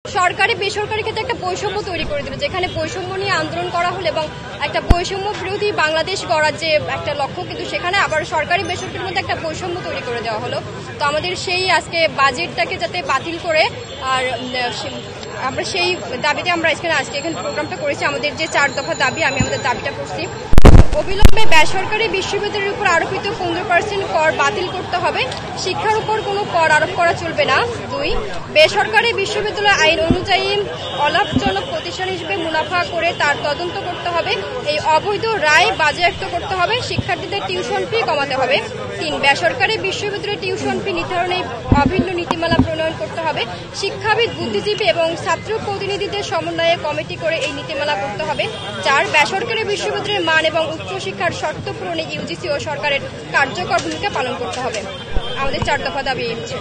সরকারি বেসরকারি ক্ষেত্রে একটা বৈষম্য তৈরি করে দিল, যেখানে বৈষম্য নিয়ে আন্দোলন করা হলো এবং একটা বৈষম্য বিরোধী বাংলাদেশ গড়ার যে একটা লক্ষ্য, কিন্তু সেখানে আবার সরকারি বেসরকারির মধ্যে একটা বৈষম্য তৈরি করে দেওয়া হলো। তো আমাদের সেই আজকে বাজেটটাকে যাতে বাতিল করে, আর আমরা সেই দাবিতে আমরা এখানে প্রোগ্রামটা করেছি। আমাদের যে 4 দফা দাবি, আমি আমাদের দাবিটা করছি। অবিলম্বে বেসরকারি বিশ্ববিদ্যালয়ের উপর আরোপিত 15% কর বাতিল করতে হবে। শিক্ষার উপর কোনো কর আরোপ করা চলবে না। 2, বেসরকারি বিশ্ববিদ্যালয় আইন অনুযায়ী অলাভজনক প্রতিষ্ঠান হিসেবে মুনাফা করে তার তদন্ত করতে হবে। এই অবৈধ রায় বাজেয়াপ্ত করতে হবে। শিক্ষার্থীদের টিউশন ফি কমাতে হবে। 3, বেসরকারি বিশ্ববিদ্যালয়ের টিউশন ফি নির্ধারণে অভিন্ন নীতিমালা প্রণয়ন করতে হবে। শিক্ষাবিদ, বুদ্ধিজীবী এবং ছাত্র প্রতিনিধিদের সমন্বয়ে কমিটি করে এই নীতিমালা করতে হবে। 4, বেসরকারি বিশ্ববিদ্যালয়ের মান এবং উচ্চশিক্ষার শর্ত পূরণে ইউজিসি ও সরকারের কার্যকর ভূমিকা পালন করতে হবে। আমাদের 4 দফা দাবি এই হচ্ছে।